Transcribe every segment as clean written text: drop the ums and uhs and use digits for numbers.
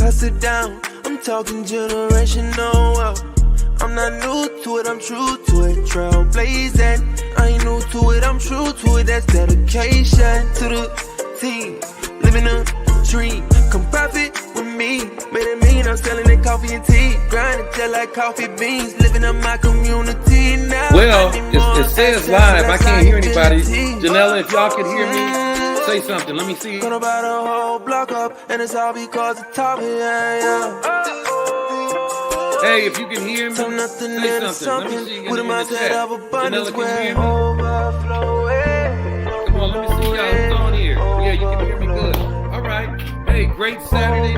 pass it down. I'm talking generational wealth. I'm not new to it, I'm true to it. Trailblazing, I ain't new to it, I'm true to it. That's dedication to the team. Living a dream, come profit with me. Made a million, I'm selling that coffee and tea. Grinding just like coffee beans, living up my community now. Well, it says live. I can't hear anybody. Janella, if y'all could hear me, say something. Let me see. Gonna buy the whole block up, and it's all because of Tommy, Hey, if you can hear me, say something. Let me see you in the chat. Janella, can you hear me? Come on, let me see y'all. Who's on here? Yeah, you can hear me good. All right. Hey, great Saturday.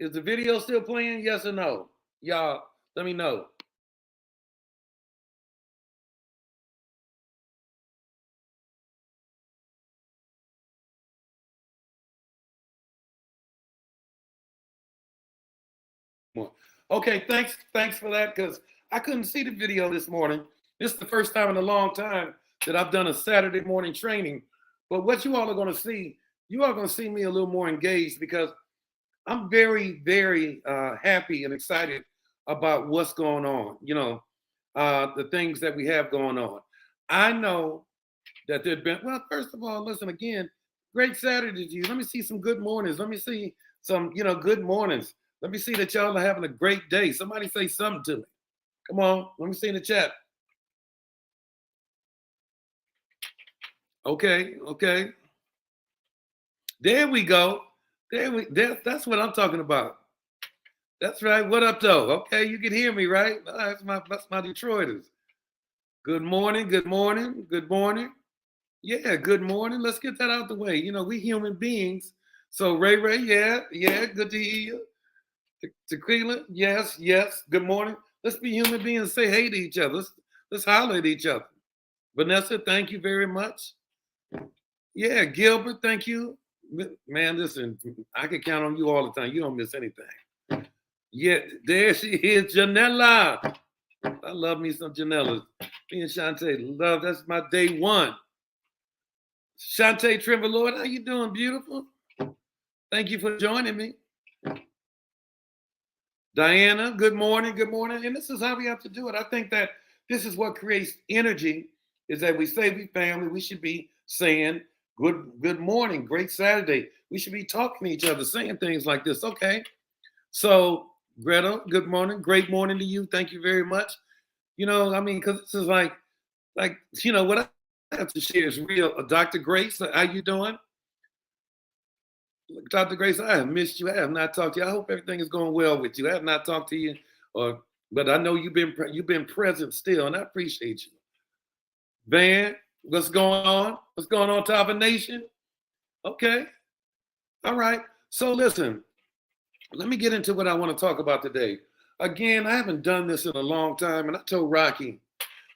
Is the video still playing? Yes or no? Y'all, let me know. Okay, thanks for that, because I couldn't see the video this morning. This is the first time in a long time that I've done a Saturday morning training. But what you all are going to see, you are going to see me a little more engaged, because I'm very, very happy and excited about what's going on, the things that we have going on. I know that there've been, well, first of all, listen again, great Saturday to you. Let me see some good mornings. Let me see some, good mornings. Let me see that y'all are having a great day. Somebody say something to me. Come on, let me see in the chat. Okay. There we go. That's what I'm talking about. That's right. What up, though? Okay, you can hear me, right? That's my Detroiters. Good morning. Yeah, good morning. Let's get that out the way. We human beings. So Ray, yeah, good to hear you. Tequila, yes. Good morning. Let's be human beings. Say hey to each other. Let's holler at each other. Vanessa, thank you very much. Yeah, Gilbert, thank you. Man, listen, I can count on you all the time. You don't miss anything. Yeah, there she is, Janella. I love me some Janella. Me and Shantae, love, that's my day one. Shantae Trevor Lloyd, how you doing, beautiful? Thank you for joining me. Diana, good morning. And this is how we have to do it. I think that this is what creates energy, is that we say we family, we should be saying good morning, great Saturday. We should be talking to each other, saying things like this. Okay. So Greta, good morning. Great morning to you. Thank you very much. Because this is like, what I have to share is real. Dr. Grace, how you doing? Dr. Grace, I have missed you. I have not talked to you. I hope everything is going well with you. I have not talked to you, but I know you've been present still, and I appreciate you. Van, what's going on? What's going on, Tavans Nation? Okay. All right. So listen, let me get into what I want to talk about today. Again, I haven't done this in a long time, and I told Rocky,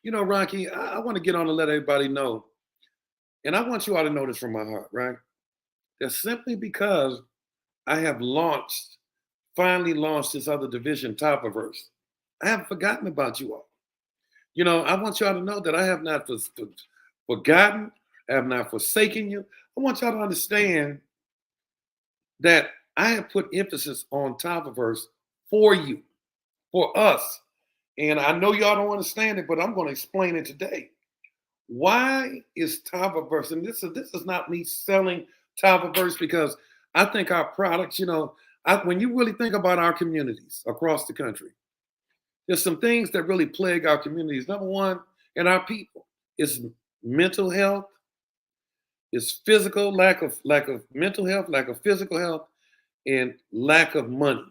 Rocky, I want to get on and let everybody know, and I want you all to know this from my heart, right? That's simply because I have finally launched this other division, Tavans. I haven't forgotten about you all. I want y'all to know that I have not forgotten. I have not forsaken you. I want y'all to understand that I have put emphasis on Tavans for you, for us. And I know y'all don't understand it, but I'm going to explain it today. Why is Tavans, and this is not me selling Tavans, because I think our products, when you really think about our communities across the country, there's some things that really plague our communities. Number one, and our people, is mental health, is physical, lack of mental health, lack of physical health, and lack of money.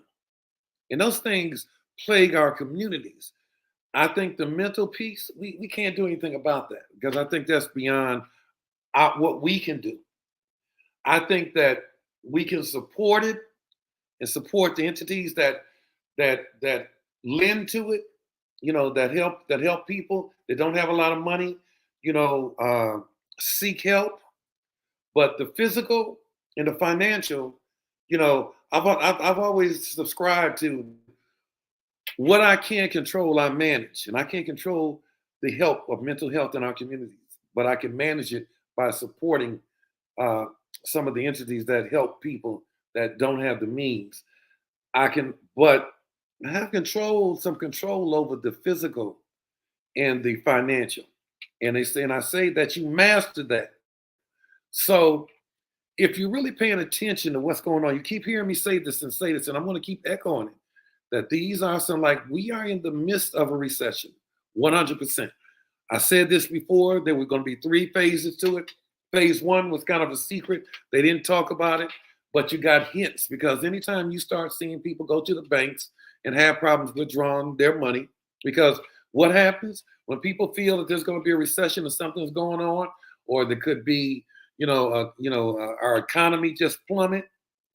And those things plague our communities. I think the mental piece, we can't do anything about that, because I think that's beyond what we can do. I think that we can support it and support the entities that lend to it, that help people that don't have a lot of money, seek help. But the physical and the financial, You know, I've always subscribed to what I can control, I manage, and I can't control the help of mental health in our communities, but I can manage it by supporting uh, some of the entities that help people that don't have the means. I can, but I have some control over the physical and the financial. And they say, and I say that you master that. So if you're really paying attention to what's going on, you keep hearing me say this, and I'm going to keep echoing it. That these are some like we are in the midst of a recession, 100%. I said this before. There were going to be 3 phases to it. Phase 1 was kind of a secret. They didn't talk about it, but you got hints because anytime you start seeing people go to the banks and have problems withdrawing their money, because what happens when people feel that there's going to be a recession or something's going on, or there could be, our economy just plummet,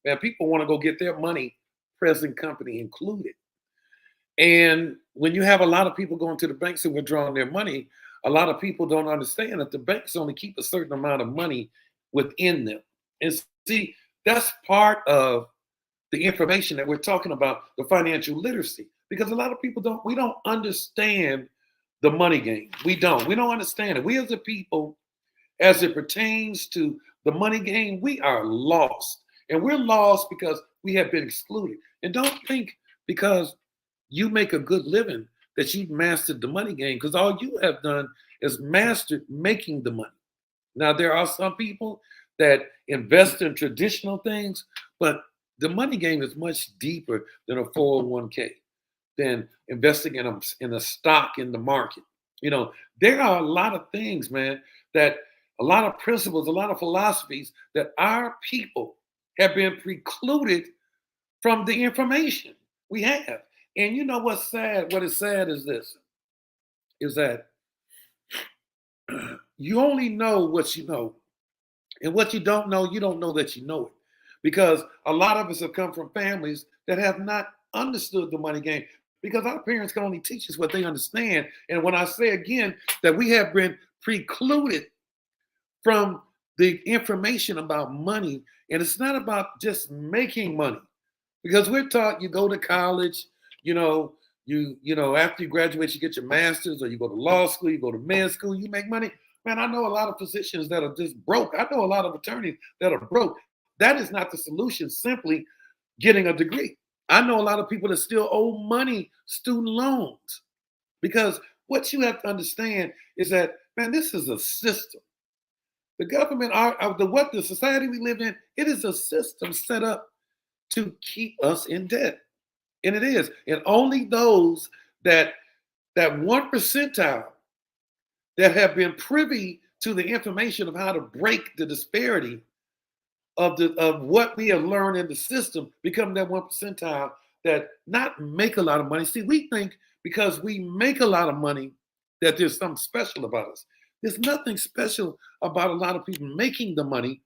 man, people want to go get their money, present company included. And when you have a lot of people going to the banks and withdrawing their money, a lot of people don't understand that the banks only keep a certain amount of money within them. And see, that's part of the information that we're talking about, the financial literacy, because a lot of people we don't understand the money game. We don't understand it. We as a people, as it pertains to the money game, we are lost. And we're lost because we have been excluded. And don't think because you make a good living that you've mastered the money game, because all you have done is mastered making the money. Now, there are some people that invest in traditional things, but the money game is much deeper than a 401k, than investing in a stock in the market. You know, there are a lot of things, man, that a lot of principles, a lot of philosophies that our people have been precluded from the information we have. And you know what's sad? What is sad is this, is that you only know what you know. And what you don't know that you know it. Because a lot of us have come from families that have not understood the money game, because our parents can only teach us what they understand. And when I say again that we have been precluded from the information about money, and it's not about just making money, because we're taught you go to college, after you graduate, you get your master's, or you go to law school, you go to med school, you make money. Man, I know a lot of physicians that are just broke. I know a lot of attorneys that are broke. That is not the solution, simply getting a degree. I know a lot of people that still owe money, student loans, because what you have to understand is that, man, this is a system. The government, the society we live in, it is a system set up to keep us in debt. And it is. And only those that 1 percentile that have been privy to the information of how to break the disparity of what we have learned in the system become that 1 percentile that not make a lot of money. See, we think because we make a lot of money that there's something special about us. There's nothing special about a lot of people making the money.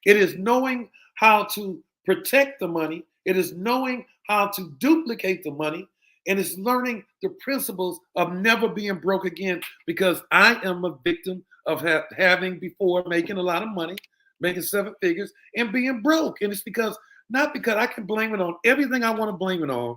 It is knowing how to protect the money. It is knowing how to duplicate the money. And it's learning the principles of never being broke again, because I am a victim of having before making a lot of money, making 7 figures, and being broke. And it's not because I can blame it on everything I want to blame it on.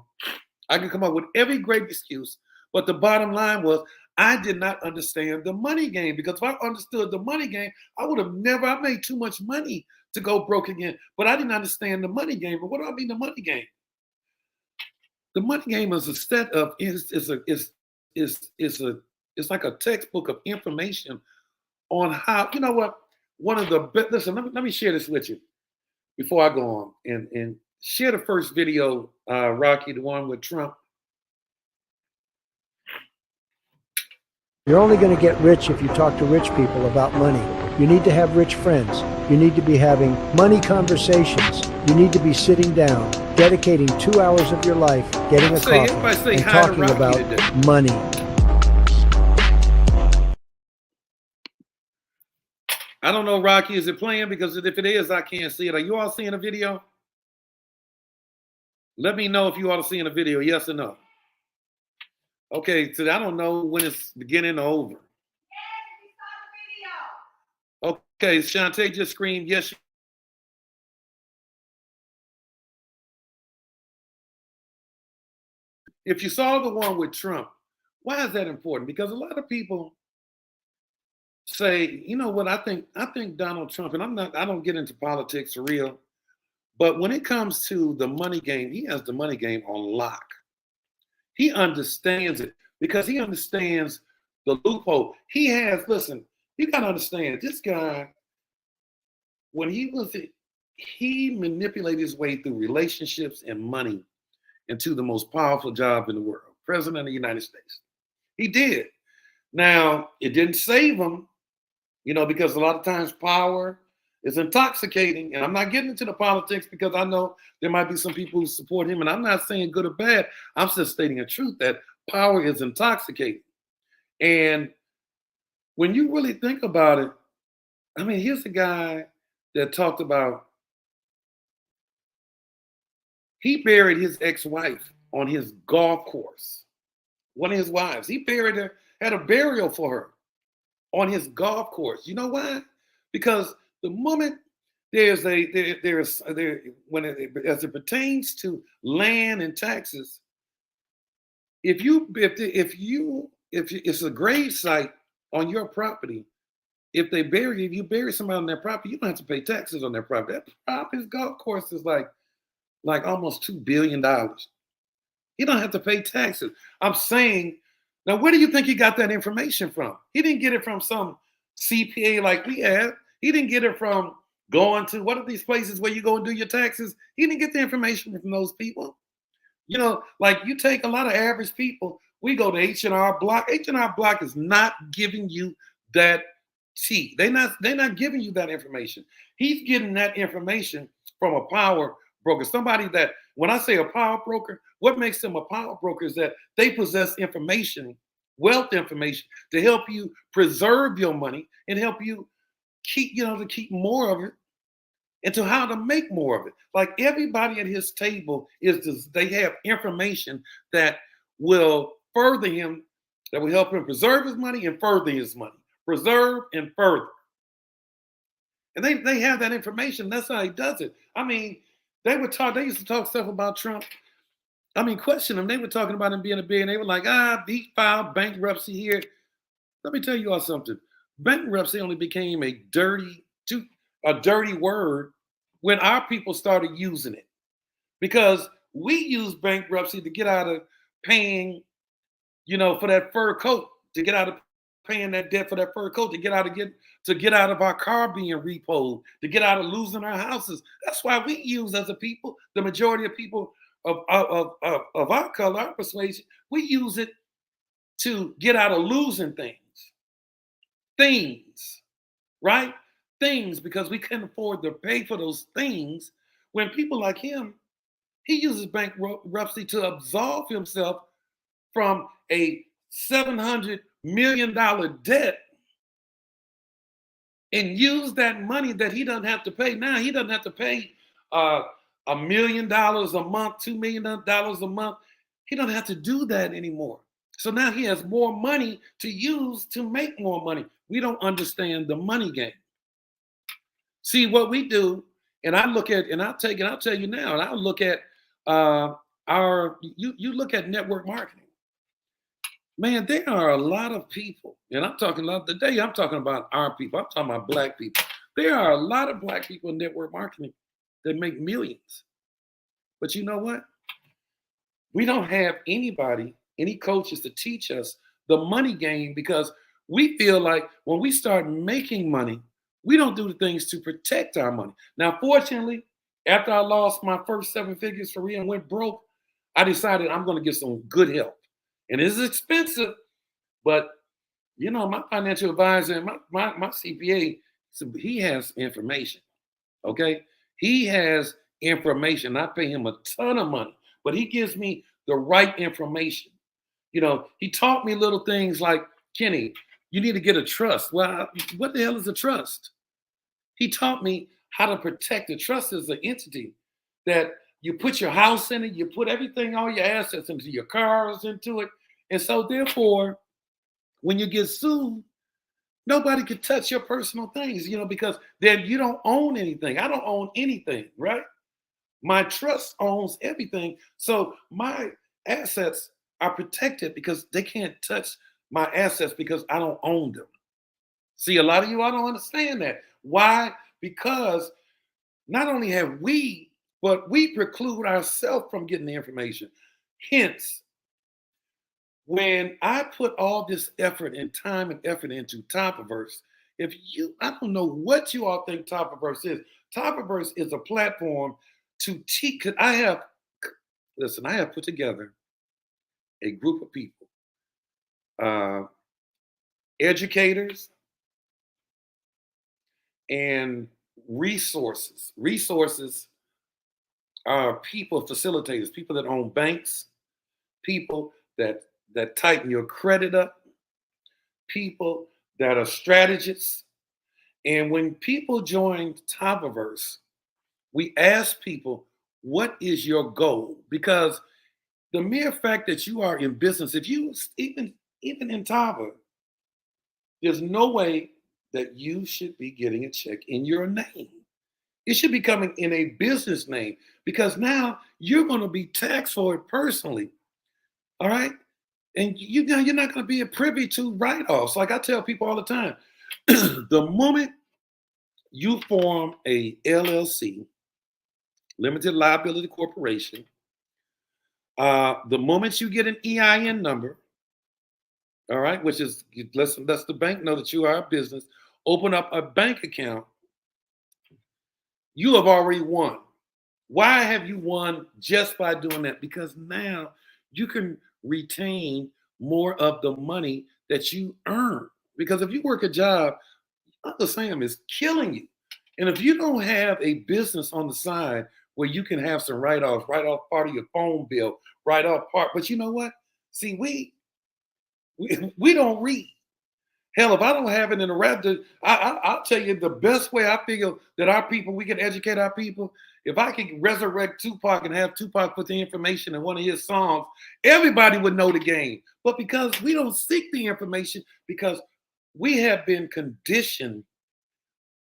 I can come up with every great excuse. But the bottom line was I did not understand the money game, because if I understood the money game, I made too much money to go broke again. But I didn't understand the money game. But what do I mean the money game? The money game is a set of it's like a textbook of information on how, you know what, one of the listen, let me share this with you before I go on, and share the first video, Rocky, the one with Trump. You're only going to get rich if you talk to rich people about money. You need to have rich friends. You need to be having money conversations. You need to be sitting down, dedicating 2 hours of your life, getting a coffee, and talking about money. I don't know, Rocky, is it playing? Because if it is, I can't see it. Are you all seeing a video? Let me know if you all are seeing a video, yes or no. Okay, so I don't know when it's beginning or over. Okay, Shantae just screamed, yes, if you saw the one with Trump, why is that important? Because a lot of people say, you know what, I think Donald Trump, and I don't get into politics for real, but when it comes to the money game, he has the money game on lock. He understands it because he understands the loophole. Listen, you got to understand, this guy, when he manipulated his way through relationships and money into the most powerful job in the world, President of the United States. He did. Now, it didn't save him, because a lot of times power is intoxicating. And I'm not getting into the politics because I know there might be some people who support him. And I'm not saying good or bad. I'm just stating a truth that power is intoxicating. And when you really think about it, I mean, here's a guy that talked about, he buried his ex-wife on his golf course. One of his wives, he buried her, had a burial for her on his golf course. You know why? Because the moment as it pertains to land and taxes, if it's a grave site on your property, if you bury somebody on their property, you don't have to pay taxes on their property. That property's golf course is like almost $2 billion. You don't have to pay taxes. I'm saying, now where do you think he got that information from? He didn't get it from some CPA like we have. He didn't get it from going to, what are these places where you go and do your taxes? He didn't get the information from those people. Like you take a lot of average people, we go to H&R Block. H&R Block is not giving you that tea. They're not giving you that information. He's getting that information from a power broker. Somebody that, when I say a power broker, what makes them a power broker is that they possess information, wealth information, to help you preserve your money and help you keep more of it, and to how to make more of it. Like everybody at his table they have information that will further him, that will help him preserve his money and further his money. Preserve and further. And they have that information. That's how he does it. I mean, they used to talk stuff about Trump. I mean, question him. They were talking about him being a billionaire. They were like, he filed bankruptcy here. Let me tell you all something. Bankruptcy only became a dirty word when our people started using it. Because we use bankruptcy to get out of paying, for that fur coat, to get out of paying that debt for that fur coat, to get out of our car being repoed, to get out of losing our houses. That's why we use, as a people, the majority of people of our color, our persuasion, we use it to get out of losing things, right? Things, because we couldn't afford to pay for those things. When people like him, he uses bankruptcy to absolve himself from a $700 million debt and use that money that he doesn't have to pay. Now he doesn't have to pay $1 million a month, $2 million a month. He doesn't have to do that anymore. So now he has more money to use to make more money. We don't understand the money game. See what we do, and I look at, and I'll tell you now, and I'll look at you look at network marketing. Man, there are a lot of people, and I'm talking about our people. I'm talking about Black people. There are a lot of Black people in network marketing that make millions. But you know what? We don't have any coaches to teach us the money game, because we feel like when we start making money, we don't do the things to protect our money. Now, fortunately, after I lost my first 7 figures for real and went broke, I decided I'm going to get some good help. And it's expensive, but my financial advisor and my CPA, he has information. Okay. He has information. I pay him a ton of money, but he gives me the right information. He taught me little things like, Kenny, you need to get a trust. Well, what the hell is a trust? He taught me how to protect. A trust is an entity that you put your house in it, you put everything, all your assets into, your cars into it. And so therefore, when you get sued, nobody can touch your personal things, because then you don't own anything. I don't own anything, right? My trust owns everything. So my assets are protected because they can't touch my assets because I don't own them. See, a lot of you, I don't understand that. Why? Because not only have we, but we preclude ourselves from getting the information. Hence, when I put all this effort and time and effort into Topiverse, I don't know what you all think Topiverse is. Topiverse is a platform to teach. I have put together a group of people, educators and resources. Resources are people, facilitators, people that own banks, people that tighten your credit up, people that are strategists. And when people join Topiverse, we ask people, what is your goal? Because the mere fact that you are in business, if you even in Tava, there's no way that you should be getting a check in your name. It should be coming in a business name because now you're going to be taxed for it personally. All right. And you're not going to be privy to write-offs. Like I tell people all the time, the moment you form a LLC, limited liability corporation, the moment you get an EIN number, all right, which is lets the bank know that you are a business, open up a bank account, you have already won. Why have you won just by doing that? Because now you can retain more of the money that you earn. Because if you work a job, Uncle Sam is killing you. And if you don't have a business on the side where you can have some write-offs, write off part of your phone bill, write off part, but you know what? See, we don't read. Hell, if I don't have it in a rap, I'll tell you the best way I figure that we can educate our people. If I could resurrect Tupac and have Tupac put the information in one of his songs, everybody would know the game. But because we don't seek the information, because we have been conditioned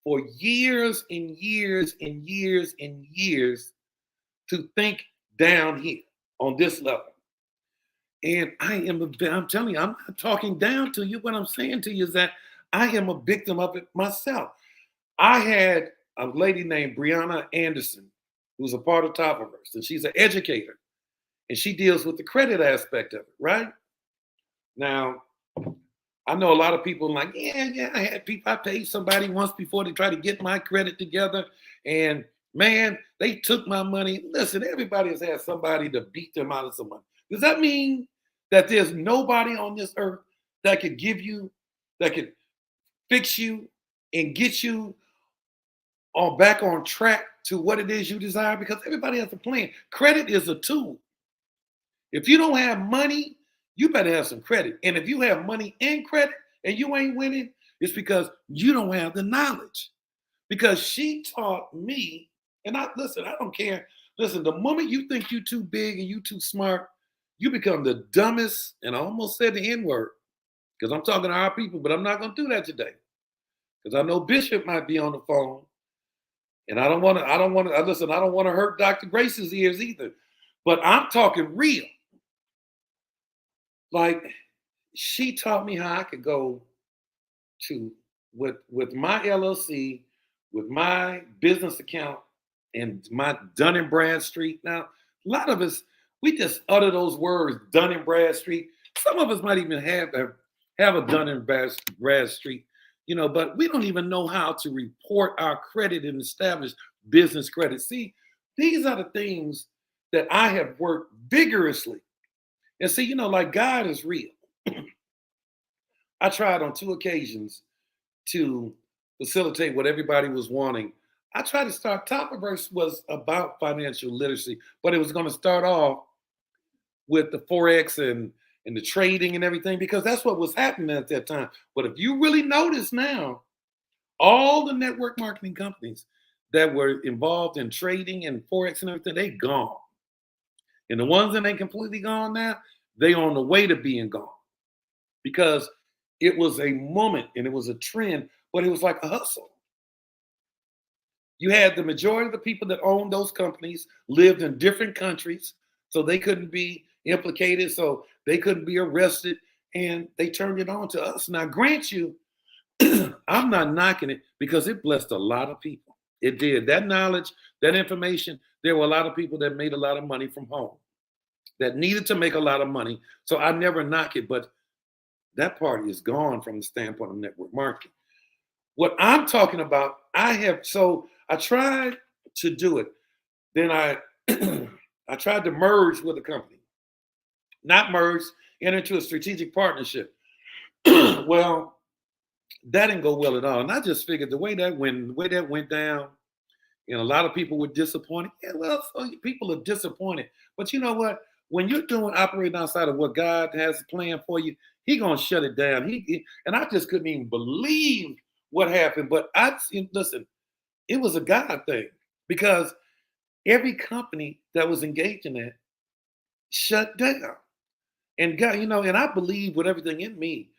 for years and years and years and years to think down here on this level. And I'm telling you, I'm not talking down to you. What I'm saying to you is that I am a victim of it myself. I had a lady named Brianna Anderson, who's a part of Topiverse, and she's an educator, and she deals with the credit aspect of it, right? Now, I know a lot of people like, I paid somebody once before to try to get my credit together, and man, they took my money. Listen, everybody has had somebody to beat them out of some money. Does that mean that there's nobody on this earth that could fix you and get you back on track to what it is you desire? Because everybody has a plan. Credit is a tool. If you don't have money, you better have some credit. And if you have money and credit and you ain't winning, it's because you don't have the knowledge. Because she taught me, and I don't care. Listen, the moment you think you're too big and you too smart, you become the dumbest, and I almost said the N-word, because I'm talking to our people, but I'm not going to do that today. Because I know Bishop might be on the phone. And I don't want to hurt Dr. Grace's ears either. But I'm talking real. Like, she taught me how I could go to with my LLC, with my business account, and my Dun & Bradstreet. Now, a lot of us, we just utter those words, Dun & Bradstreet. Some of us might even have a Dun & Bradstreet, but we don't even know how to report our credit and establish business credit. See, these are the things that I have worked vigorously. And see, like God is real. I tried on 2 occasions to facilitate what everybody was wanting. I tried to start, Topiverse was about financial literacy, but it was going to start off with the Forex and the trading and everything, because that's what was happening at that time. But if you really notice now, all the network marketing companies that were involved in trading and Forex and everything, they gone. And the ones that ain't completely gone now, they on the way to being gone. Because it was a moment and it was a trend, but it was like a hustle. You had the majority of the people that owned those companies lived in different countries, so they couldn't be implicated. So they couldn't be arrested, and they turned it on to us. Now, grant you, I'm not knocking it because it blessed a lot of people. It did. That knowledge, that information, there were a lot of people that made a lot of money from home, that needed to make a lot of money. So I never knock it, but that part is gone from the standpoint of network marketing. What I'm talking about, I tried to do it. Then I I tried to merge with a company. Not merge, enter into a strategic partnership. Well, that didn't go well at all. And I just figured the way that went down, and a lot of people were disappointed. Yeah, well, so people are disappointed. But you know what? When you're operating outside of what God has planned for you, He gonna shut it down. And I just couldn't even believe what happened. But listen, it was a God thing, because every company that was engaged in that shut down. And God, and I believe with everything in me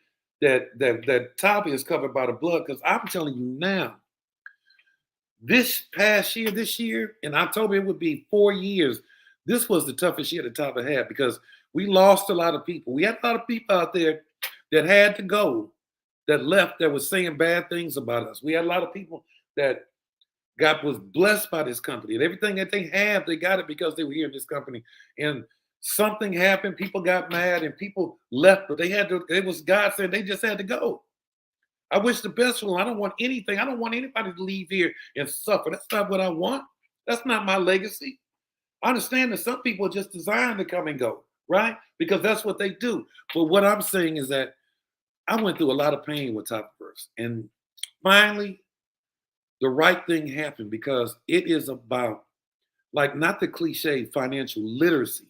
that Tavi is covered by the blood, because I'm telling you now, this year, in October, it would be 4 years. This was the toughest year that Tavi had, because we lost a lot of people. We had a lot of people out there that had to go, that left, that was saying bad things about us. We had a lot of people that God was blessed by this company, and everything that they have, they got it because they were here in this company. And something happened, people got mad, and people left, but it was God saying they just had to go. I wish the best for them. I don't want anything. I don't want anybody to leave here and suffer. That's not what I want. That's not my legacy. I understand that some people are just designed to come and go, right? Because that's what they do. But what I'm saying is that I went through a lot of pain with Tavans, and finally, the right thing happened, because it is about, like, not the cliche financial literacy.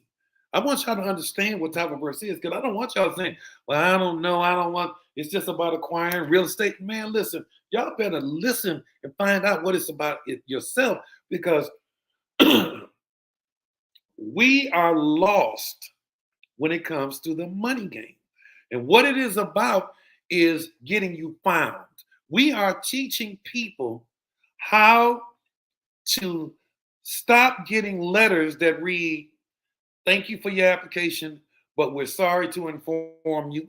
I want y'all to understand what Tavans is, because I don't want y'all saying, well, I don't know, it's just about acquiring real estate. Man, listen, y'all better listen and find out what it's about yourself, because we are lost when it comes to the money game. And what it is about is getting you found. We are teaching people how to stop getting letters that read, thank you for your application, but we're sorry to inform you.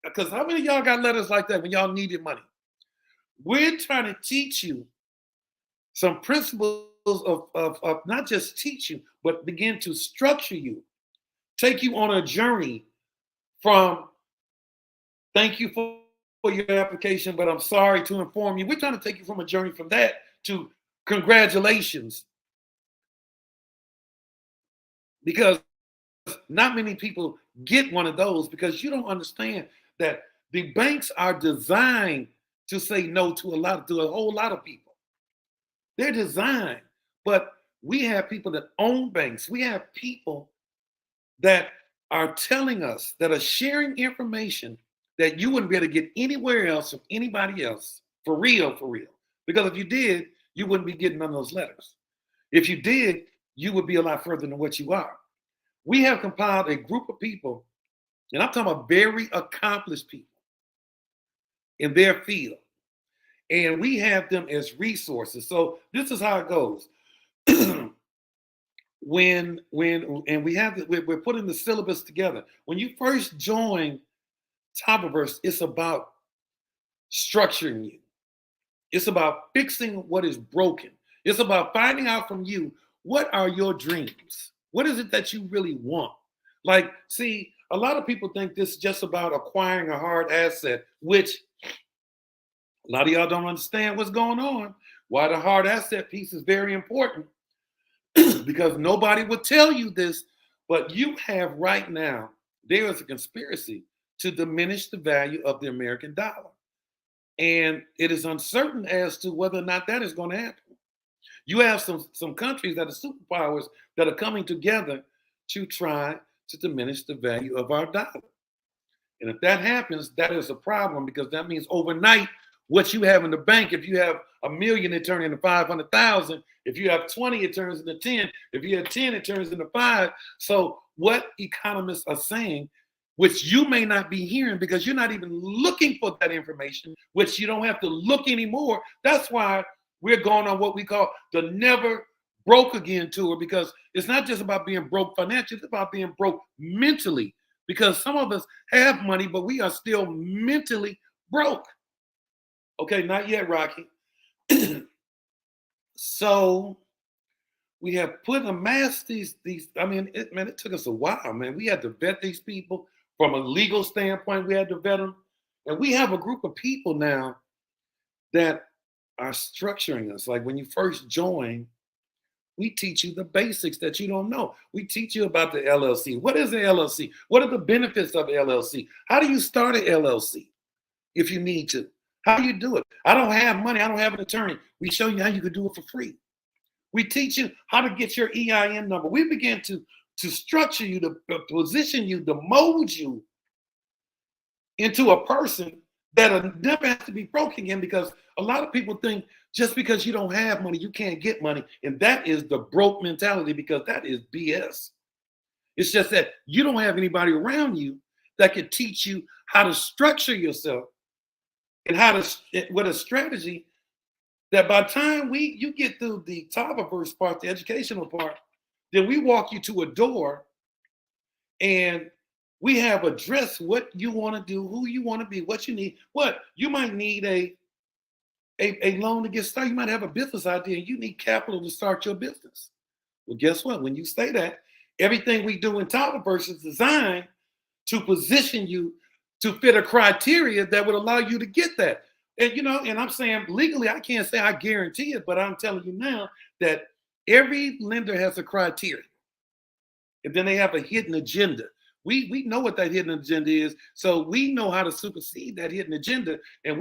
Because how many of y'all got letters like that when y'all needed money? We're trying to teach you some principles of not just teach you, but begin to structure you, take you on a journey from thank you for your application, but I'm sorry to inform you. We're trying to take you from a journey from that to congratulations. Because not many people get one of those, because you don't understand that the banks are designed to say no to a whole lot of people. They're designed, but we have people that own banks. We have people that are telling us, that are sharing information that you wouldn't be able to get anywhere else from anybody else, for real. Because if you did, you wouldn't be getting none of those letters. If you did, you would be a lot further than what you are. We have compiled a group of people, and I'm talking about very accomplished people in their field, and we have them as resources. So this is how it goes. We're putting the syllabus together. When you first join Tavans, it's about structuring you. It's about fixing what is broken. It's about finding out from you, what are your dreams? What is it that you really want? Like, see, a lot of people think this is just about acquiring a hard asset, which a lot of y'all don't understand what's going on. Why the hard asset piece is very important, because nobody would tell you this, but you have right now, there is a conspiracy to diminish the value of the American dollar. And it is uncertain as to whether or not that is going to happen. You have some countries that are superpowers that are coming together to try to diminish the value of our dollar. And if that happens, that is a problem, because that means overnight, what you have in the bank, if you have $1 million, it turns into 500,000. If you have 20, it turns into 10. If you have 10, it turns into 5. So what economists are saying, which you may not be hearing because you're not even looking for that information, which you don't have to look anymore. That's why we're going on what we call the never broke again tour, because it's not just about being broke financially, it's about being broke mentally. Because some of us have money, but we are still mentally broke. Okay, not yet, Rocky. So we have put amass these. I mean, it took us a while, man. We had to vet these people from a legal standpoint. We had to vet them, and we have a group of people now that are structuring us. Like when you first join, we teach you the basics that you don't know. We teach you about the LLC. What is an LLC? What are the benefits of LLC? How do you start an LLC if you need to? How do you do it? I don't have money. I don't have an attorney. We show you how you can do it for free. We teach you how to get your EIN number. We begin to structure you, to position you, to mold you into a person that'll never have to be broke again, because a lot of people think just because you don't have money, you can't get money. And that is the broke mentality, because that is BS. It's just that you don't have anybody around you that can teach you how to structure yourself and how to, with a strategy, that by the time you get through the Tavans part, the educational part, then we walk you to a door and we have addressed what you want to do, who you want to be, what you need. What you might need a loan to get started. You might have a business idea and you need capital to start your business. Well, guess what? When you say that, everything we do in Tavans is designed to position you to fit a criteria that would allow you to get that. And and I'm saying legally, I can't say I guarantee it, but I'm telling you now that every lender has a criteria, and then they have a hidden agenda. We know what that hidden agenda is, so we know how to supersede that hidden agenda. And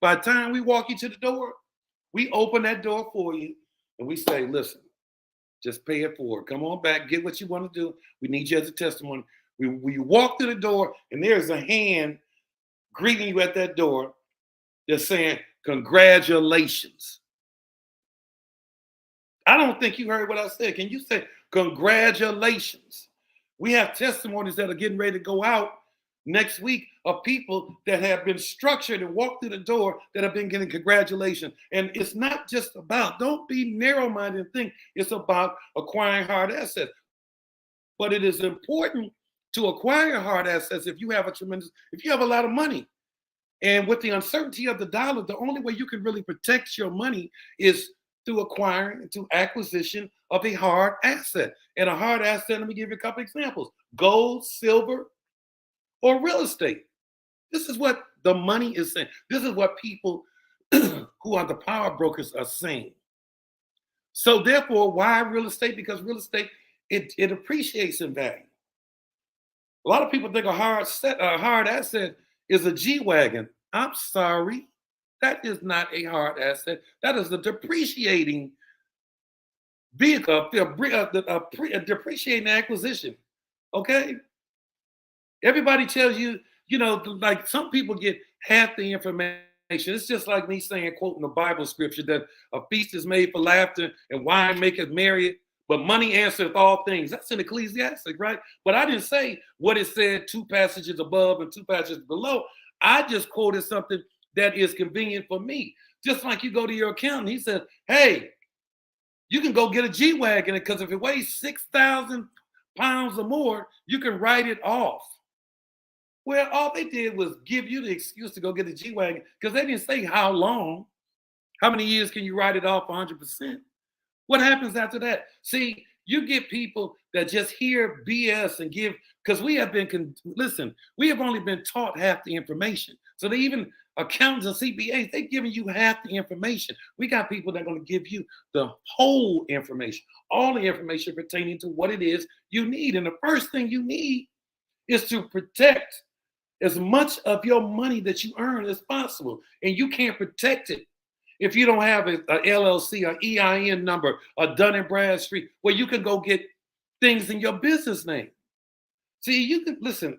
by the time we walk you to the door, we open that door for you, and we say, listen, just pay it forward. Come on back, get what you want to do. We need you as a testimony. We walk through the door, and there's a hand greeting you at that door, just saying, congratulations. I don't think you heard what I said. Can you say congratulations? We have testimonies that are getting ready to go out next week of people that have been structured and walked through the door that have been getting congratulations. And it's not just about, don't be narrow-minded and think it's about acquiring hard assets. But it is important to acquire hard assets if you have a lot of money. And with the uncertainty of the dollar, the only way you can really protect your money is through acquiring and through acquisition of a hard asset. And a hard asset, let me give you a couple examples: gold, silver, or real estate. This is what the money is saying. This is what people who are the power brokers are saying. So therefore, why real estate? Because real estate, it appreciates in value. A lot of people think a hard asset is a G-Wagon. I'm sorry. That is not a hard asset. That is a depreciating vehicle, a depreciating acquisition. Okay? Everybody tells you, like some people get half the information. It's just like me saying, quoting the Bible scripture, that a feast is made for laughter and wine maketh merry, but money answereth all things. That's in Ecclesiastes, right? But I didn't say what it said 2 passages above and 2 passages below. I just quoted something that is convenient for me. Just like you go to your accountant, he says, hey, you can go get a G-Wagon, because if it weighs 6,000 pounds or more, you can write it off. Well, all they did was give you the excuse to go get a G-Wagon, because they didn't say how long, how many years can you write it off 100%. What happens after that? See, you get people that just hear BS and give, because we have only been taught half the information. So they even, accountants and CPAs, they're giving you half the information. We got people that are going to give you the whole information, all the information pertaining to what it is you need. And the first thing you need is to protect as much of your money that you earn as possible. And you can't protect it if you don't have a LLC, an EIN number, a Dun & Bradstreet, where you can go get things in your business name. See, you can, listen,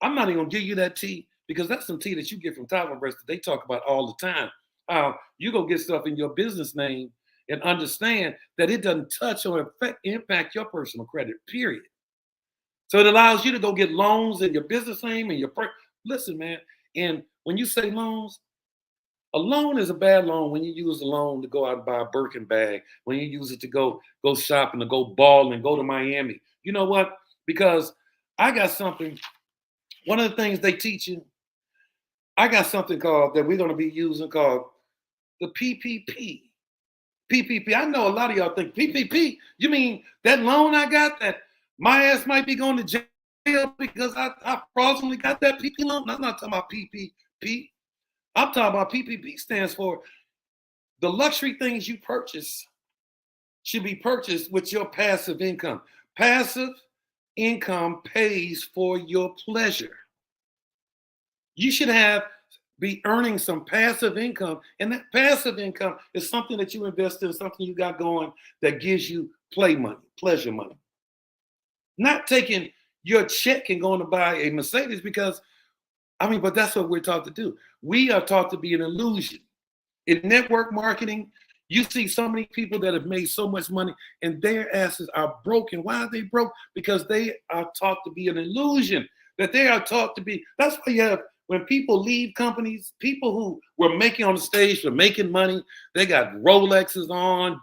I'm not even going to give you that tea, because that's some tea that you get from Tavans that they talk about all the time. You go get stuff in your business name and understand that it doesn't touch or impact your personal credit, period. So it allows you to go get loans in your business name and listen, man, and when you say loans, A loan is a bad loan when you use a loan to go out and buy a Birkin bag, when you use it to go shopping, to go ball and go to Miami. You know what? Because I got something, one of the things they teach you, I got something called that we're going to be using called the PPP. PPP. I know a lot of y'all think PPP, you mean that loan I got that my ass might be going to jail because I fraudulently got that PPP loan? I'm not talking about PPP. I'm talking about PPP stands for the luxury things you purchase should be purchased with your passive income. Passive income pays for your pleasure. You should be earning some passive income, and that passive income is something that you invest in, something you got going that gives you play money, pleasure money. Not taking your check and going to buy a Mercedes because, but that's what we're taught to do. We are taught to be an illusion. In network marketing, you see so many people that have made so much money and their asses are broken. Why are they broke? Because they are taught to be an illusion, that they are taught to be. That's why you have, when people leave companies, people who were making on the stage for making money, they got Rolexes on,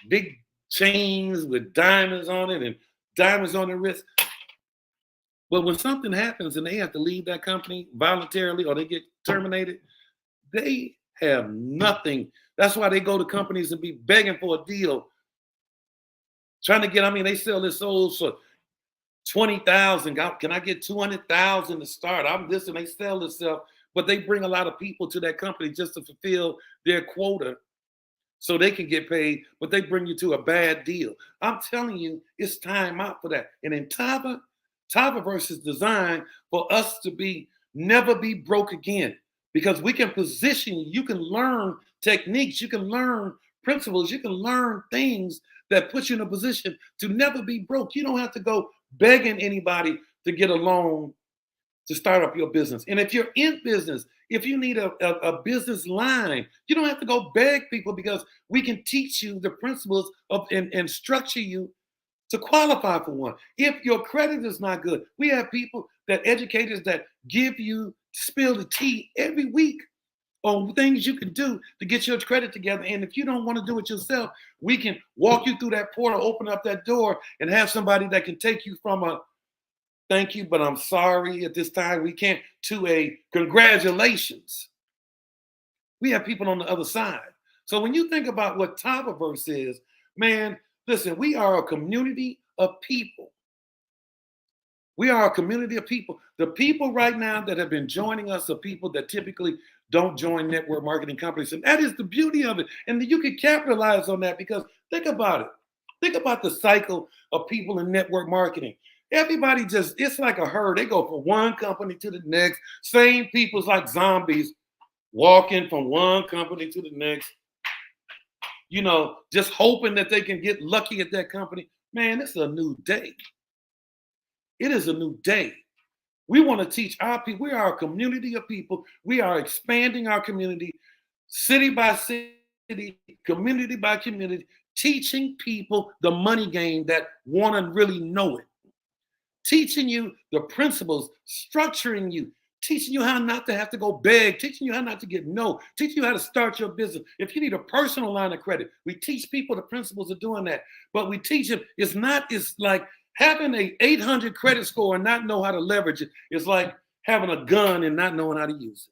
big chains with diamonds on it and diamonds on their wrist. But when something happens and they have to leave that company voluntarily or they get terminated, they have nothing. That's why they go to companies and be begging for a deal, trying to get, they sell their souls for 20,000. Can I get 200,000 to start? I'm this, and they sell themselves, but they bring a lot of people to that company just to fulfill their quota so they can get paid, but they bring you to a bad deal. I'm telling you, it's time out for that. And in Tavaverse is designed for us to never be broke again, because we can position you. You can learn techniques, you can learn principles, you can learn things that put you in a position to never be broke. You don't have to go begging anybody to get a loan to start up your business. And if you're in business, if you need a business line, you don't have to go beg people, because we can teach you the principles of and structure you to qualify for one. If your credit is not good, we have educators that spill the tea every week on things you can do to get your credit together. And if you don't want to do it yourself, we can walk you through that portal, open up that door, and have somebody that can take you from a thank you, but I'm sorry at this time we can't, to a congratulations. We have people on the other side. So when you think about what Tavaverse is, man, listen, we are a community of people. We are a community of people. The people right now that have been joining us are people that typically don't join network marketing companies. And that is the beauty of it. And you can capitalize on that, because think about it. Think about the cycle of people in network marketing. Everybody it's like a herd. They go from one company to the next. Same people's like zombies walking from one company to the next, just hoping that they can get lucky at that company. Man, it's a new day. It is a new day. We want to teach our people. We are a community of people. We are expanding our community, city by city, community by community, teaching people the money game that want to really know it. Teaching you the principles, structuring you, teaching you how not to have to go beg, teaching you how not to get no, teaching you how to start your business. If you need a personal line of credit, we teach people the principles of doing that. But we teach them, it's like having a 800 credit score and not know how to leverage it. It's like having a gun and not knowing how to use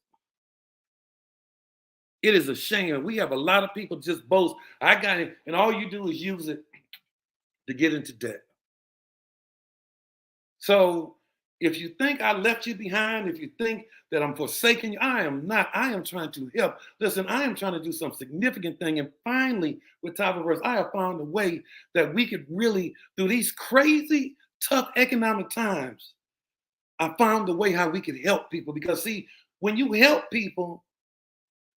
it. It is a shame. We have a lot of people just boast, I got it, and all you do is use it to get into debt. So if you think I left you behind, if you think that I'm forsaking you, I am not. I am trying to help. Listen, I am trying to do some significant thing. And finally, with Tavaverse, I have found a way that we could really, through these crazy, tough economic times, I found a way how we could help people. Because see, when you help people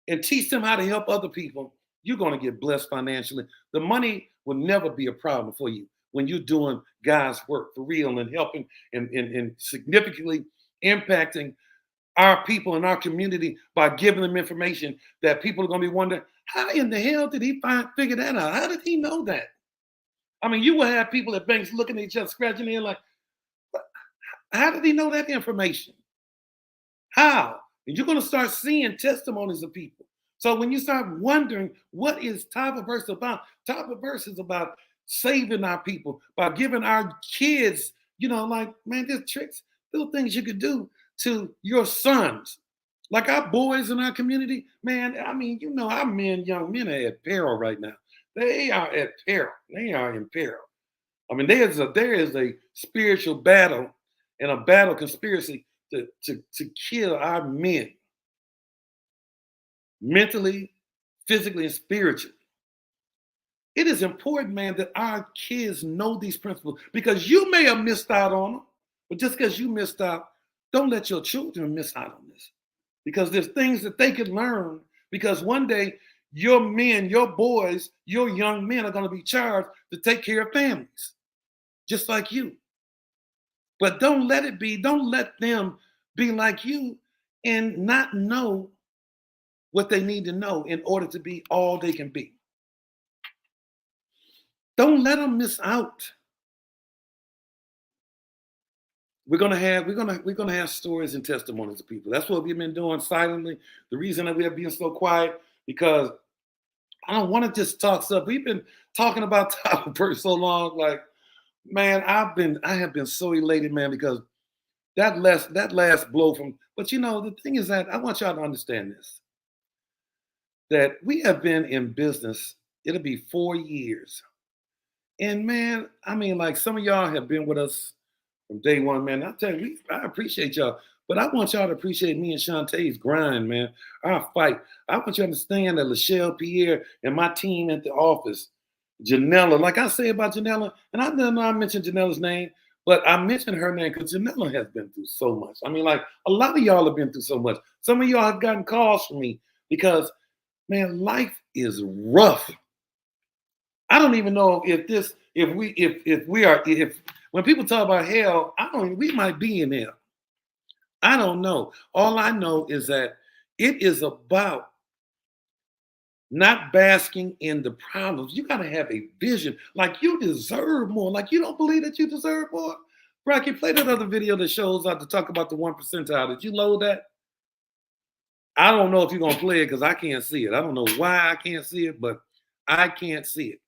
and teach them how to help other people, you're going to get blessed financially. The money will never be a problem for you when you're doing God's work for real and helping and significantly impacting our people in our community by giving them information that people are going to be wondering, how in the hell did he figure that out? How did he know that? You will have people at banks looking at each other, scratching their head like, how did he know that information? How? And you're going to start seeing testimonies of people. So when you start wondering, what is Tavans about? Tavans is about saving our people, by giving our kids, like, man, there's tricks, little things you could do to your sons. Like our boys in our community, man, I mean, our young men are at peril right now. They are at peril. They are in peril. I mean, there is a spiritual battle and a battle conspiracy to kill our men mentally, physically, and spiritually. It is important, man, that our kids know these principles, because you may have missed out on them, but just because you missed out, don't let your children miss out on this, because there's things that they can learn, because one day your men, your boys, your young men are going to be charged to take care of families, just like you. But don't let them be like you and not know what they need to know in order to be all they can be. Don't let them miss out. We're gonna have stories and testimonies of people. That's what we've been doing silently. The reason that we are being so quiet, because I don't want to just talk stuff. We've been talking about Tyler for so long. Like, man, I have been so elated, man, because that last blow from. But the thing is that I want y'all to understand this, that we have been in business. It'll be 4 years. And man, I mean, like, some of y'all have been with us from day one, man. I tell you, I appreciate y'all. But I want y'all to appreciate me and Shantae's grind, man. Our fight. I want you to understand that Lachelle, Pierre, and my team at the office, Janella, like I say about Janella, and I don't know I mentioned Janella's name, but I mentioned her name because Janella has been through so much. I mean, like, a lot of y'all have been through so much. Some of y'all have gotten calls from me because, man, life is rough. I don't even know if when people talk about hell, we might be in hell. I don't know. All I know is that it is about not basking in the problems. You got to have a vision. Like, you deserve more. Like, you don't believe that you deserve more? Rocky, play that other video that shows out to talk about the 1 percentile. Did you load that? I don't know if you're going to play it because I can't see it. I don't know why I can't see it, but I can't see it.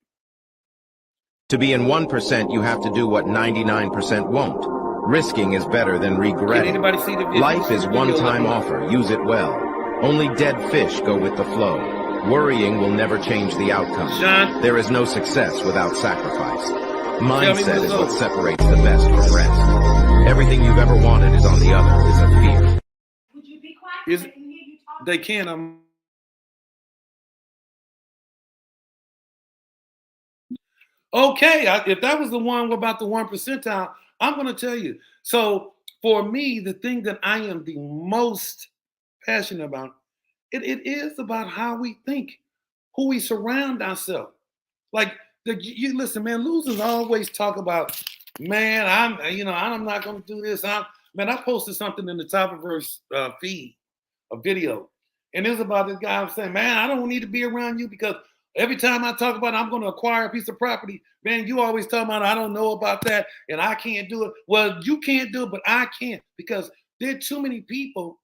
To be in 1%, you have to do what 99% won't. Risking is better than regretting. Can anybody see the video? Life is one-time offer. Use it well. Only dead fish go with the flow. Worrying will never change the outcome. John? There is no success without sacrifice. Mindset is what separates the best from rest. Everything you've ever wanted is on the other. It's a fear. Would you be quiet? They can. Okay, if that was the one about the 1 percentile, I'm going to tell you. So for me, the thing that I am the most passionate about, it is about how we think, who we surround ourselves. Like, you listen, man, losers always talk about, man, I'm not going to do this. I posted something in the Tavans feed, a video, and it's about this guy saying, man, I don't need to be around you because every time I talk about I'm going to acquire a piece of property, man, you always talk about I don't know about that and I can't do it. Well, you can't do it, but I can't, because there are too many people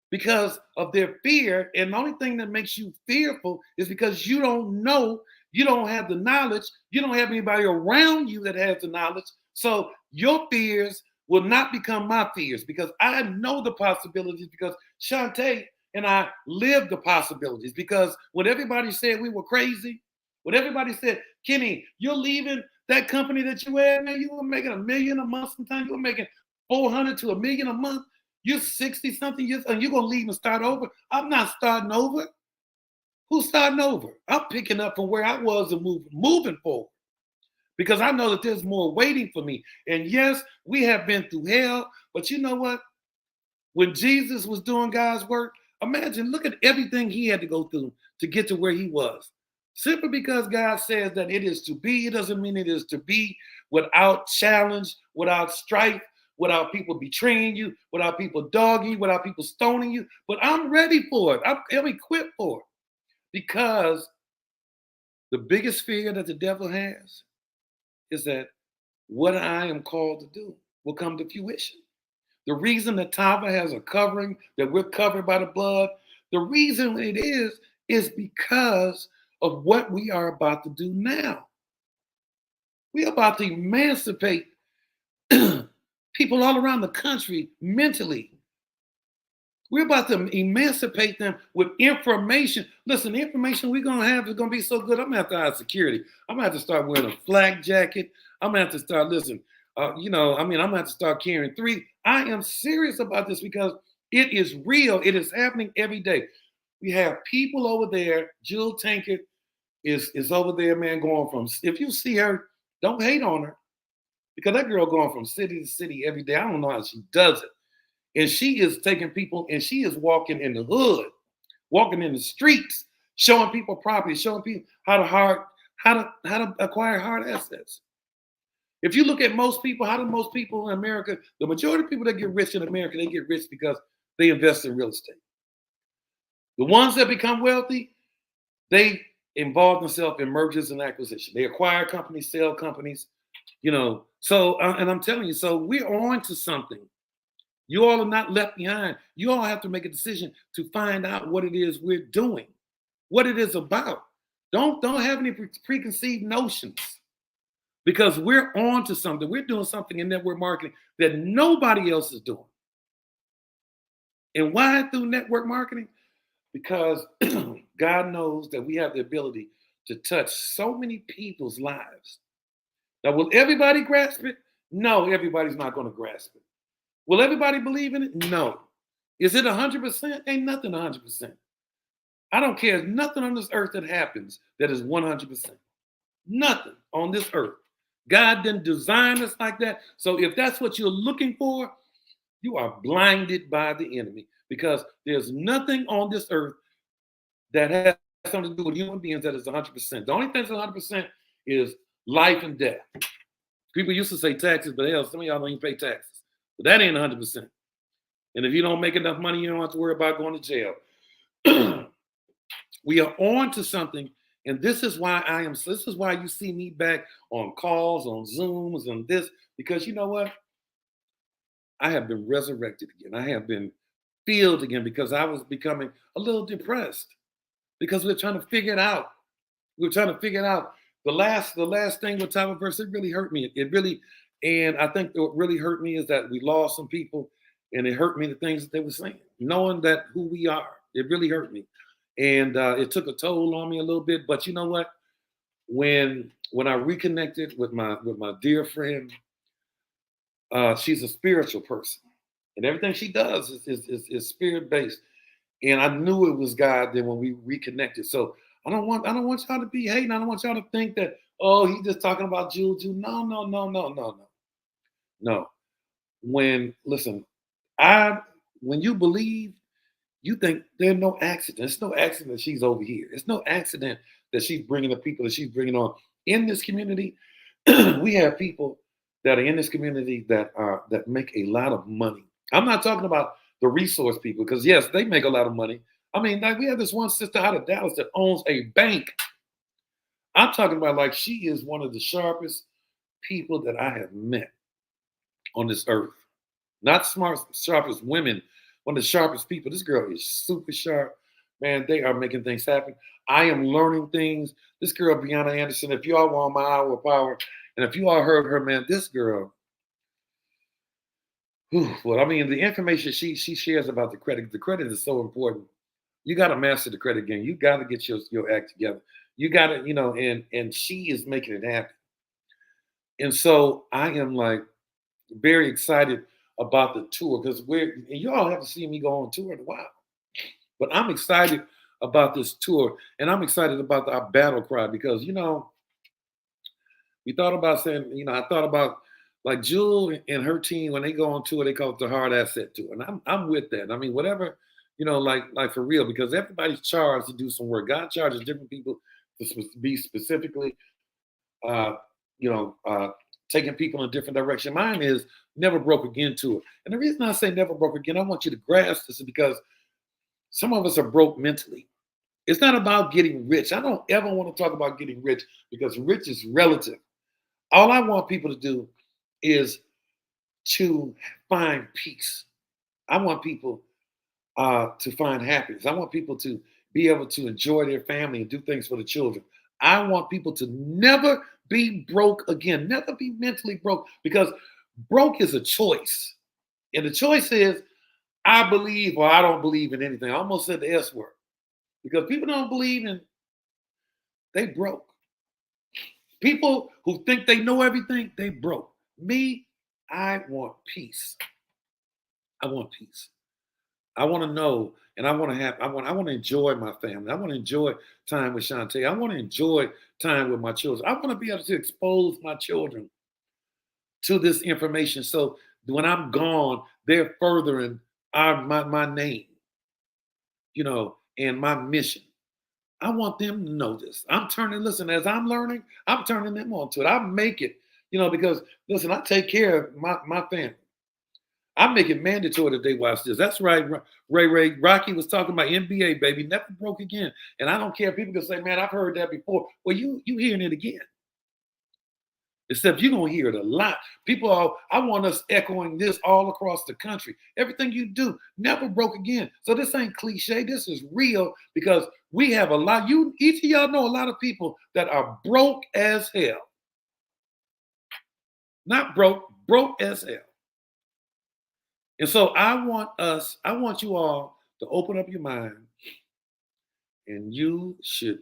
because of their fear. And the only thing that makes you fearful is because you don't know, you don't have the knowledge, you don't have anybody around you that has the knowledge. So your fears will not become my fears, because I know the possibilities, because Shantae and I live the possibilities. Because when everybody said we were crazy, when everybody said, Kenny, you're leaving that company that you had, man, you were making $1 million a month sometimes, you were making $400 to $1 million a month. You're 60-something years and you're going to leave and start over. I'm not starting over. Who's starting over? I'm picking up from where I was and moving forward, because I know that there's more waiting for me. And yes, we have been through hell, but you know what? When Jesus was doing God's work, imagine, look at everything he had to go through to get to where he was. Simply because God says that it is to be, it doesn't mean it is to be without challenge, without strife, without people betraying you, without people dogging you, without people stoning you. But I'm ready for it. I'm equipped for it. Because the biggest fear that the devil has is that what I am called to do will come to fruition. The reason that Tava has a covering, that we're covered by the blood, the reason it is is because of what we are about to do now. We're about to emancipate people all around the country mentally. We're about to emancipate them with information. Listen, the information we're going to have is going to be so good. I'm going to have to hire security. I'm going to have to start wearing a flak jacket. I'm going to have to start, I'm going to have to start carrying 3. I am serious about this because it is real. It is happening every day. We have people over there. Jill Tankard is over there, man, going from, if you see her, don't hate on her because that girl going from city to city every day. I don't know how she does it. And she is taking people and she is walking in the hood, walking in the streets, showing people property, showing people how to acquire hard assets. If you look at most people, how do most people in America, the majority of people that get rich in America, they get rich because they invest in real estate. The ones that become wealthy, they involve themselves in mergers and acquisitions. They acquire companies, sell companies, So, and I'm telling you, so we're on to something. You all are not left behind. You all have to make a decision to find out what it is we're doing, what it is about. Don't have any preconceived notions because we're on to something. We're doing something in network marketing that nobody else is doing. And why through network marketing? Because God knows that we have the ability to touch so many people's lives. Now, will everybody grasp it? No, everybody's not going to grasp it. Will everybody believe in it? No. Is it 100%? Ain't nothing 100%. I don't care. There's nothing on this earth that happens that is 100%. Nothing on this earth. God didn't design us like that. So if that's what you're looking for, you are blinded by the enemy because there's nothing on this earth that has something to do with human beings that is 100%. The only thing that's 100% is life and death. People used to say taxes, but hell, some of y'all don't even pay taxes. But that ain't 100%. And if you don't make enough money, you don't have to worry about going to jail. We are on to something, and this is why this is why you see me back on calls, on Zooms, and this, because you know what? I have been resurrected again. I have been filled again because I was becoming a little depressed because we're trying to figure it out. We're trying to figure it out. The last thing with Tavans, it really hurt me. It really, and I think what really hurt me is that we lost some people, and it hurt me the things that they were saying, knowing that who we are. It really hurt me, and it took a toll on me a little bit. But you know what? When I reconnected with my dear friend, she's a spiritual person, and everything she does is spirit based. And I knew it was God. Then when we reconnected, so. I don't want y'all to be hating. I don't want y'all to think that, oh, he's just talking about Jew. No. No. When you believe, you think there's no accident. It's no accident that she's over here. It's no accident that she's bringing the people that she's bringing on in this community. We have people that are in this community that make a lot of money. I'm not talking about the resource people because yes, they make a lot of money. I mean, like we have this one sister out of Dallas that owns a bank. I'm talking about like she is one of the sharpest people that I have met on this earth. Not sharpest women, one of the sharpest people. This girl is super sharp. Man, they are making things happen. I am learning things. This girl, Brianna Anderson, if you all want my hour of power, and if you all heard her, man, this girl, well, I mean, the information she shares about the credit is so important. You got to master the credit game. You got to get your act together. You got to, and she is making it happen. And so I am like very excited about the tour because and you all have to see me go on tour in a while. But I'm excited about this tour, and I'm excited about our battle cry because, we thought about saying, I thought about like Jewel and her team, when they go on tour, they call it the hard asset tour. And I'm with that. I mean, whatever. Like for real, because everybody's charged to do some work. God charges different people to be specifically, taking people in a different direction. Mine is never broke again to it. And the reason I say never broke again, I want you to grasp this is because some of us are broke mentally. It's not about getting rich. I don't ever want to talk about getting rich because rich is relative. All I want people to do is to find peace. I want people to find happiness. I want people to be able to enjoy their family and do things for the children. I want people to never be broke again, never be mentally broke, because broke is a choice. And the choice is, I believe or I don't believe in anything. I almost said the S word, because people don't believe in, they broke. People who think they know everything, they broke. Me, I want peace. I want peace. I want to know, and I want to enjoy my family. I want to enjoy time with Shantae. I want to enjoy time with my children. I want to be able to expose my children to this information, so when I'm gone, they're furthering my name, and my mission. I want them to know this. Listen, as I'm learning, I'm turning them on to it. I make it, because listen, I take care of my family. I make it mandatory that they watch this. That's right. Ray, Rocky was talking about NBA, baby, never broke again. And I don't care. People can say, man, I've heard that before. Well, you hearing it again. Except you're going to hear it a lot. I want us echoing this all across the country. Everything you do, never broke again. So this ain't cliche. This is real, because we have each of y'all know a lot of people that are broke as hell. Not broke as hell. And so I want you all to open up your mind, and you should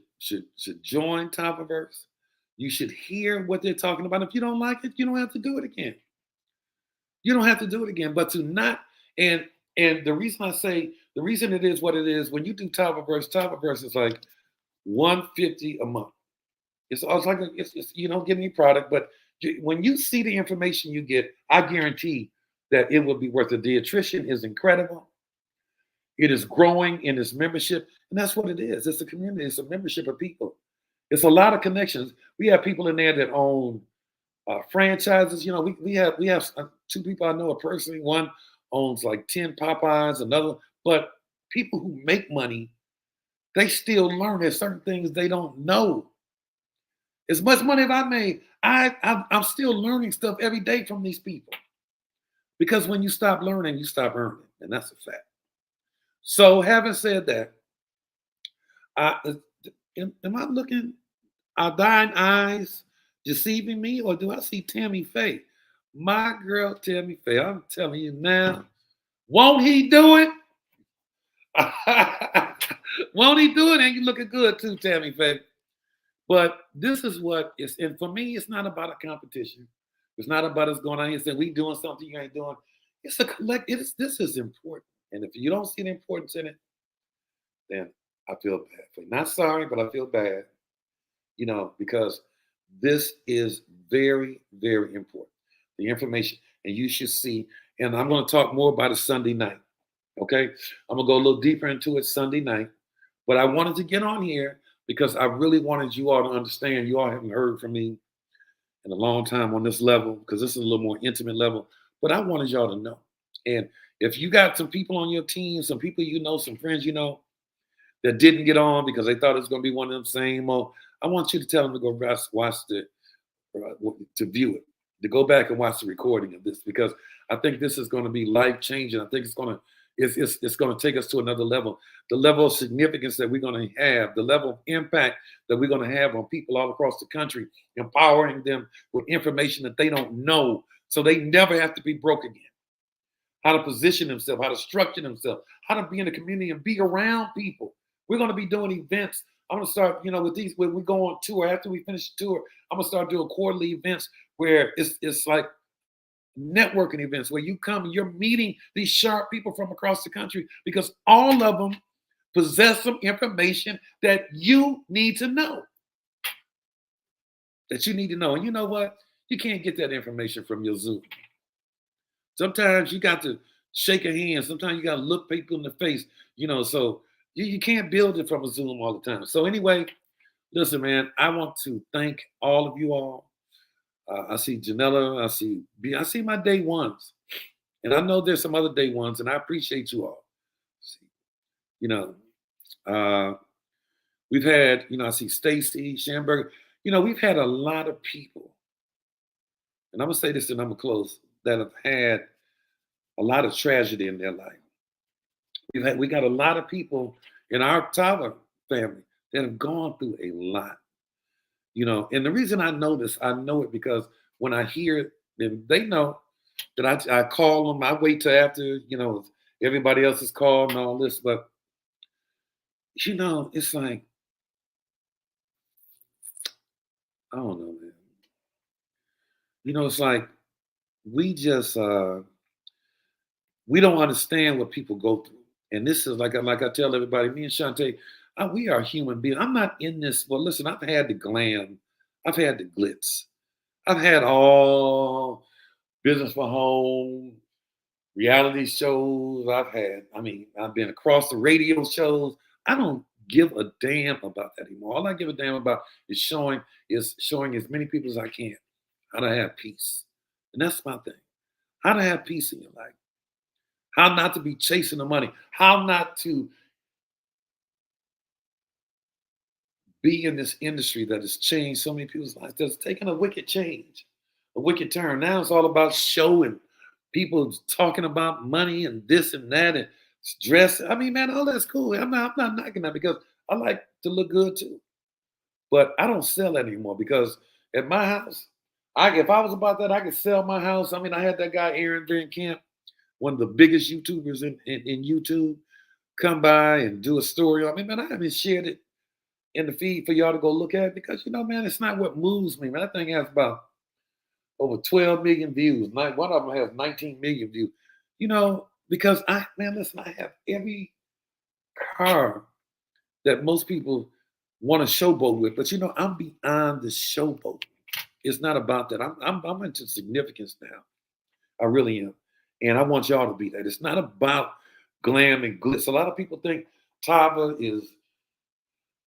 join Tavans. You should hear what they're talking about. If you don't like it, you don't have to do it again. You don't have to do it again. But to not, and the reason it is what it is, when you do Tavans is like $150 a month. It's like you don't get any product, but when you see the information you get, I guarantee that it will be worth it. The attrition is incredible. It is growing in its membership, and that's what it is. It's a community. It's a membership of people. It's a lot of connections. We have people in there that own franchises. We have two people I know personally. One owns like 10 Popeyes, another. But people who make money, they still learn. There's certain things they don't know. As much money as I made, I'm still learning stuff every day from these people. Because when you stop learning, you stop earning, and that's a fact. So, having said that, am I looking? Are thine eyes deceiving me, or do I see Tammy Faye? My girl, Tammy Faye. I'm telling you now, won't he do it? Won't he do it? And you looking good too, Tammy Faye. But this is what is, and for me, it's not about a competition. It's not about us going out here and saying we doing something you ain't doing. It's a this is important. And if you don't see the importance in it, then I feel bad for you. Not sorry, but I feel bad. Because this is very, very important. The information, and you should see, and I'm going to talk more about it Sunday night. Okay? I'm going to go a little deeper into it Sunday night. But I wanted to get on here because I really wanted you all to understand. You all haven't heard from me in a long time on this level, because this is a little more intimate level. But I wanted y'all to know. And if you got some people on your team, some people some friends that didn't get on because they thought it was going to be one of them same old, I want you to tell them to go watch to view it, to go back and watch the recording of this, because I think this is going to be life changing. I think it's going to take us to another level. The level of significance that we're going to have, the level of impact that we're going to have on people all across the country, empowering them with information that they don't know, so they never have to be broke again. How to position themselves, how to structure themselves, how to be in the community and be around people. We're going to be doing events. I'm going to start, with these, when we go on tour, after we finish the tour, I'm going to start doing quarterly events where it's like networking events where you come and you're meeting these sharp people from across the country, because all of them possess some information that you need to know. And you know what? You can't get that information from your Zoom. Sometimes you got to shake a hand. Sometimes you got to look people in the face, so you can't build it from a Zoom all the time. So anyway, listen, man, I want to thank all of you all. I see Janella. I see my day ones. And I know there's some other day ones, and I appreciate you all. We've had, I see Stacy, Schamberger. We've had a lot of people, and I'm going to say this and I'm going to close, that have had a lot of tragedy in their life. We got a lot of people in our Tava family that have gone through a lot, And the reason I know this, I know it because when I hear it, then they know that I call them. I wait till after, everybody else is called and all this. But, it's like, I don't know, man. It's like we just, we don't understand what people go through. And this is like I tell everybody, me and Shantae, we are human beings. I'm not in this. Well, listen, I've had the glam. I've had the glitz. I've had all business for home, reality shows. I've been across the radio shows. I don't give a damn about that anymore. All I give a damn about is showing as many people as I can how to have peace. And that's my thing. How to have peace in your life. How not to be chasing the money. How not to be in this industry that has changed so many people's lives. That's taken a wicked change, a wicked turn. Now it's all about showing, people talking about money and this and that and dress. I mean, man, all that's cool. I'm not knocking that because I like to look good too. But I don't sell that anymore because at my house, if I was about that, I could sell my house. I mean, I had that guy Aaron Van Camp, one of the biggest YouTubers in YouTube, come by and do a story on me. Man, I haven't shared it in the feed for y'all to go look at because, man, it's not what moves me. Man, that thing has about over 12 million views. One of them has 19 million views. Because I have every car that most people want to showboat with. But, I'm beyond the showboat. It's not about that. I'm into significance now. I really am. And I want y'all to be that. It's not about glam and glitz. A lot of people think Tava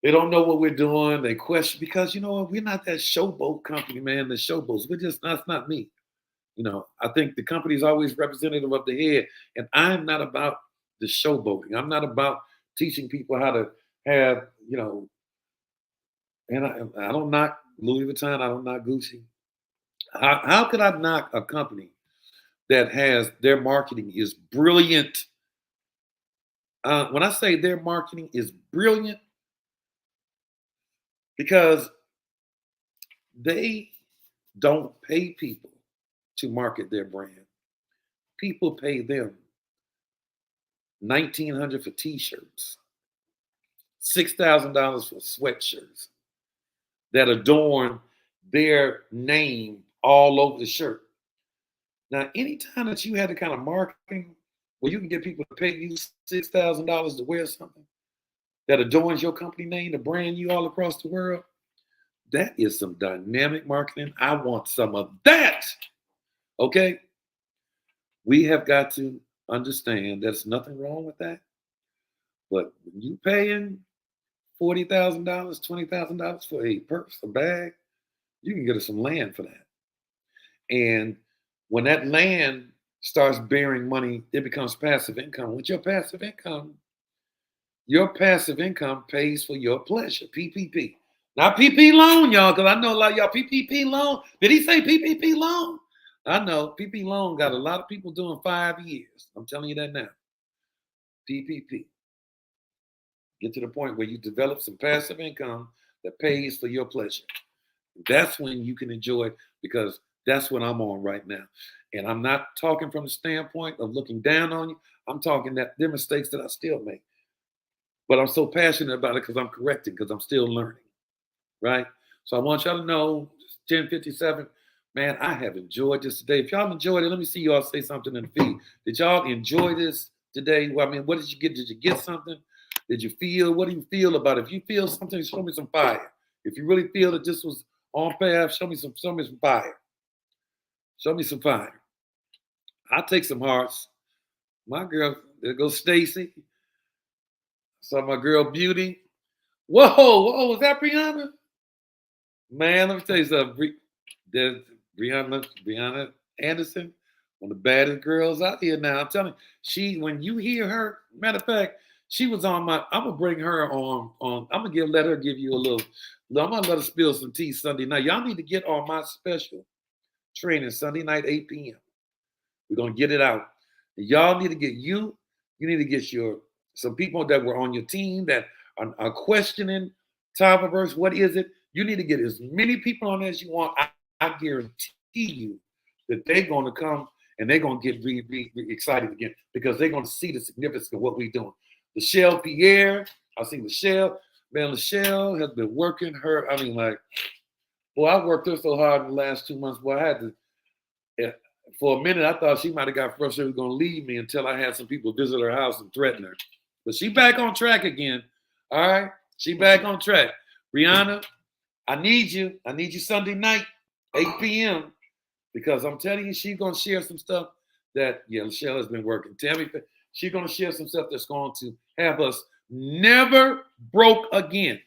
they don't know what we're doing. They question because, we're not that showboat company, man. The showboats, that's not me. I think the company is always representative of the head. And I'm not about the showboating. I'm not about teaching people how to have, and I don't knock Louis Vuitton. I don't knock Gucci. How could I knock a company that has their marketing is brilliant? When I say their marketing is brilliant, because they don't pay people to market their brand. People pay them $1,900 for T-shirts, $6,000 for sweatshirts that adorn their name all over the shirt. Now, anytime that you had the kind of marketing where you can get people to pay you $6,000 to wear something that adorns your company name, to brand you all across the world, that is some dynamic marketing. I want some of that. Okay? We have got to understand there's nothing wrong with that. But when you paying $40,000, $20,000 for a purse, a bag, you can get us some land for that. And when that land starts bearing money, it becomes passive income. With your passive income pays for your pleasure. PPP. Not PP loan, y'all, because I know a lot of y'all PPP loan. Did he say PPP loan? I know PP loan got a lot of people doing 5 years. I'm telling you that now. PPP. Get to the point where you develop some passive income that pays for your pleasure. That's when you can enjoy it because that's what I'm on right now. And I'm not talking from the standpoint of looking down on you. I'm talking that there are mistakes that I still make. But I'm so passionate about it because I'm correcting, because I'm still learning, right? So I want y'all to know, 10:57, man, I have enjoyed this today. If y'all enjoyed it, let me see y'all say something in the feed. Did y'all enjoy this today? Well, I mean, what did you get? Did you get something? Did you feel? What do you feel about it? If you feel something, show me some fire. If you really feel that this was on path, show me some fire. Show me some fire. I'll take some hearts. My girl, there goes Stacy. Saw my girl Beauty. Whoa, was that Brianna? Man, let me tell you something. There's Brianna Anderson, one of the baddest girls out here now. I'm telling you, when you hear her, matter of fact, she was on I'm gonna bring her on, I'm gonna let her give you a little, I'm gonna let her spill some tea Sunday night. Y'all need to get on my special training Sunday night, 8 p.m. We're gonna get it out. Y'all need to get you need to get your some people that were on your team that are questioning Tavans, what is it? You need to get as many people on as you want. I guarantee you that they're going to come and they're going to get re excited again because they're going to see the significance of what we're doing. Michelle Pierre, I see Michelle. Man, Michelle has been working her. I mean, like, boy, I worked her so hard in the last 2 months. Boy, I had to, for a minute, I thought she might have got frustrated, was going to leave me until I had some people visit her house and threaten her. But she back on track again. All right? She back on track. Brianna, I need you. I need you Sunday night, 8 p.m. Because I'm telling you, she's going to share some stuff that, yeah, Michelle has been working. Tell me, she's going to share some stuff that's going to have us never broke again.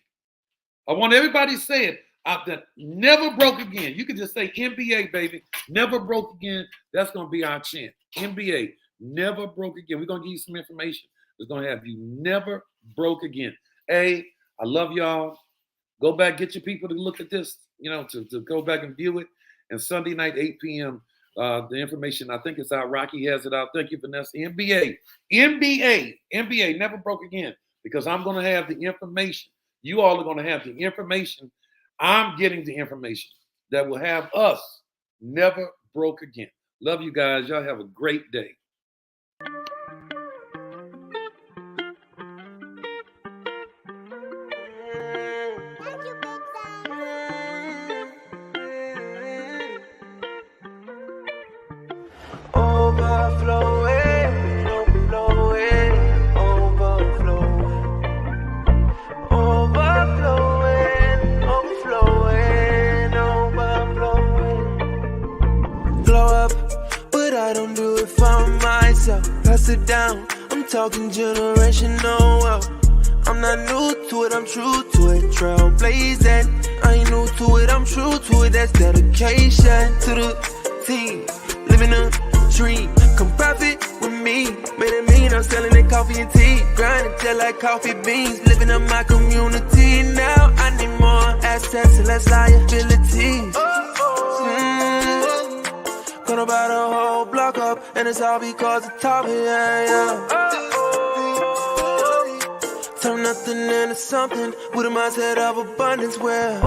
I want everybody to say it out there, never broke again. You can just say NBA, baby, never broke again. That's going to be our chant. NBA, never broke again. We're going to give you some information that's going to have you never broke again. Hey, I love y'all. Go back, get your people to look at this, you know, to go back and view it. And Sunday night, 8 p.m., the information, I think it's out. Rocky has it out. Thank you, Vanessa. NBA, never broke again. Because I'm going to have the information. You all are going to have the information. I'm getting the information that will have us never broke again. Love you guys. Y'all have a great day. Sit down, I'm talking generational wealth. I'm not new to it, I'm true to it. Trailblazing, I ain't new to it, I'm true to it. That's dedication to the team. Living a dream, come profit with me. Made it mean I'm selling that coffee and tea. Grinding till like coffee beans. Living in my community. Now I need more assets and less liabilities. Gonna buy the whole block up, and it's all because of Tommy, yeah. Turn nothing into something with a mindset of abundance where